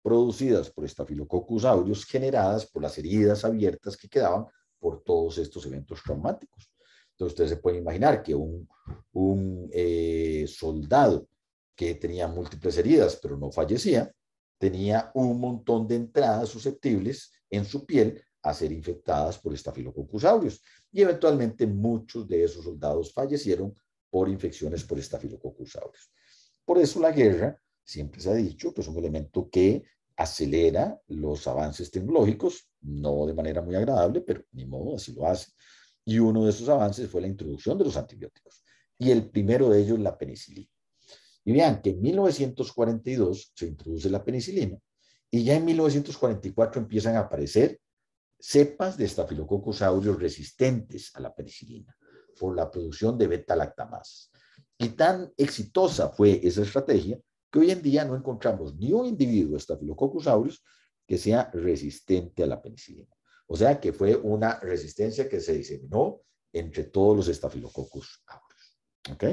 producidas por Staphylococcus aureus, generadas por las heridas abiertas que quedaban por todos estos eventos traumáticos. Entonces, ustedes se pueden imaginar que un soldado que tenía múltiples heridas, pero no fallecía, tenía un montón de entradas susceptibles en su piel a ser infectadas por Staphylococcus aureus. Y eventualmente muchos de esos soldados fallecieron por infecciones por Staphylococcus aureus. Por eso la guerra, siempre se ha dicho, que es un elemento que acelera los avances tecnológicos, no de manera muy agradable, pero ni modo, así lo hace. Y uno de esos avances fue la introducción de los antibióticos. Y el primero de ellos, la penicilina. Y vean que en 1942 se introduce la penicilina y ya en 1944 empiezan a aparecer cepas de Staphylococcus aureus resistentes a la penicilina por la producción de beta-lactamasas. Y tan exitosa fue esa estrategia que hoy en día no encontramos ni un individuo Staphylococcus aureus que sea resistente a la penicilina. O sea que fue una resistencia que se diseminó entre todos los Staphylococcus aureus. ¿Ok?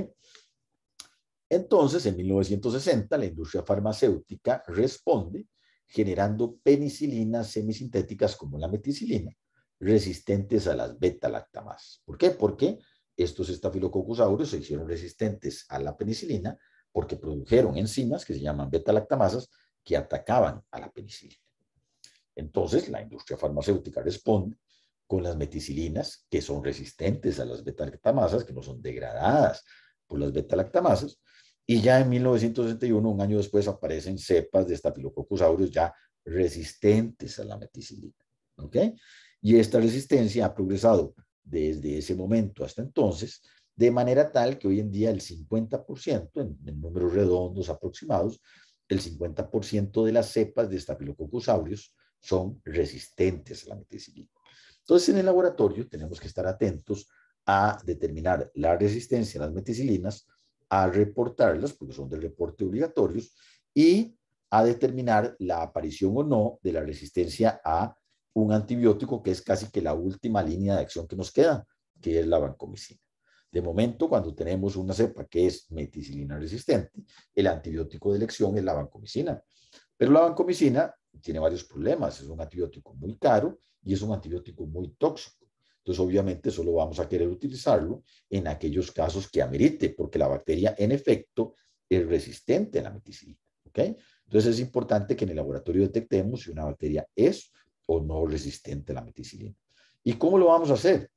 Entonces, en 1960, la industria farmacéutica responde generando penicilinas semisintéticas como la meticilina, resistentes a las beta-lactamasas. ¿Por qué? Porque estos Staphylococcus aureus se hicieron resistentes a la penicilina porque produjeron enzimas que se llaman beta-lactamasas que atacaban a la penicilina. Entonces, la industria farmacéutica responde con las meticilinas que son resistentes a las beta-lactamasas, que no son degradadas por las beta-lactamasas, y ya en 1961, un año después, aparecen cepas de Staphylococcus aureus ya resistentes a la meticilina. ¿Ok? Y esta resistencia ha progresado desde ese momento hasta entonces, de manera tal que hoy en día el 50%, en números redondos aproximados, el 50% de las cepas de Staphylococcus aureus son resistentes a la meticilina. Entonces, en el laboratorio tenemos que estar atentos a determinar la resistencia a las meticilinas, a reportarlas, porque son de reporte obligatorios, y a determinar la aparición o no de la resistencia a un antibiótico que es casi que la última línea de acción que nos queda, que es la vancomicina. De momento, cuando tenemos una cepa que es meticilina resistente, el antibiótico de elección es la vancomicina. Pero la vancomicina tiene varios problemas. Es un antibiótico muy caro y es un antibiótico muy tóxico. Entonces, obviamente, solo vamos a querer utilizarlo en aquellos casos que amerite, porque la bacteria, en efecto, es resistente a la meticilina. ¿Ok? Entonces, es importante que en el laboratorio detectemos si una bacteria es o no resistente a la meticilina. ¿Y cómo lo vamos a hacer?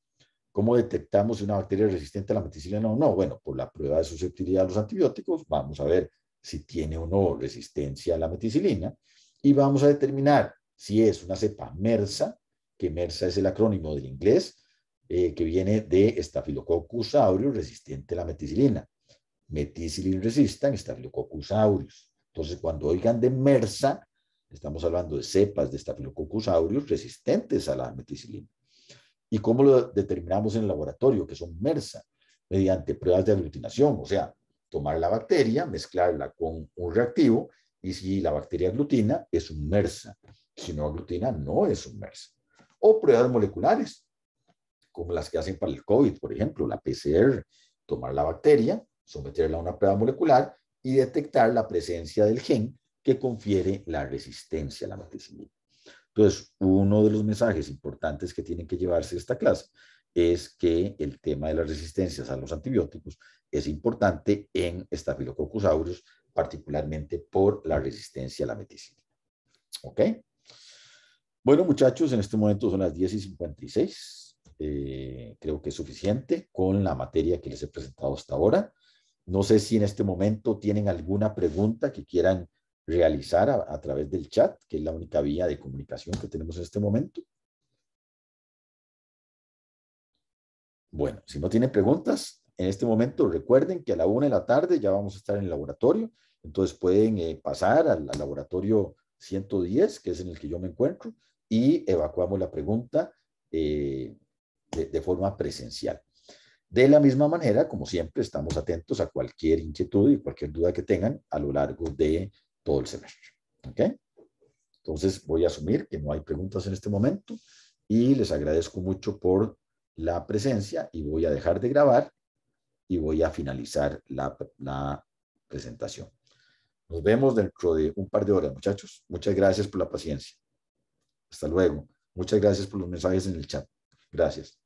¿Cómo detectamos si una bacteria es resistente a la meticilina o no? Bueno, por la prueba de susceptibilidad a los antibióticos, vamos a ver si tiene o no resistencia a la meticilina y vamos a determinar si es una cepa MRSA, que MRSA es el acrónimo del inglés, que viene de Staphylococcus aureus resistente a la meticilina. Methicillin resistant Staphylococcus aureus. Entonces, cuando oigan de MRSA, estamos hablando de cepas de Staphylococcus aureus resistentes a la meticilina. ¿Y cómo lo determinamos en el laboratorio? Que son MRSA, mediante pruebas de aglutinación, o sea, tomar la bacteria, mezclarla con un reactivo, y si la bacteria aglutina, es un MRSA. Si no aglutina, no es un MRSA. O pruebas moleculares, como las que hacen para el COVID, por ejemplo, la PCR, tomar la bacteria, someterla a una prueba molecular y detectar la presencia del gen que confiere la resistencia a la meticilina. Entonces, uno de los mensajes importantes que tienen que llevarse esta clase es que el tema de las resistencias a los antibióticos es importante en Staphylococcus aureus, particularmente por la resistencia a la meticilina. ¿Ok? Bueno, muchachos, en este momento son las 10:56. Creo que es suficiente con la materia que les he presentado hasta ahora. No sé si en este momento tienen alguna pregunta que quieran realizar a través del chat, que es la única vía de comunicación que tenemos en este momento. Bueno, si no tienen preguntas, en este momento recuerden que a la 1 de la tarde ya vamos a estar en el laboratorio, entonces pueden pasar al laboratorio 110, que es en el que yo me encuentro, y evacuamos la pregunta de forma presencial. De la misma manera, como siempre, estamos atentos a cualquier inquietud y cualquier duda que tengan a lo largo de todo el semestre. ¿Ok? Entonces voy a asumir que no hay preguntas en este momento y les agradezco mucho por la presencia y voy a dejar de grabar y voy a finalizar la presentación. Nos vemos dentro de un par de horas, muchachos. Muchas gracias por la paciencia. Hasta luego. Muchas gracias por los mensajes en el chat. Gracias.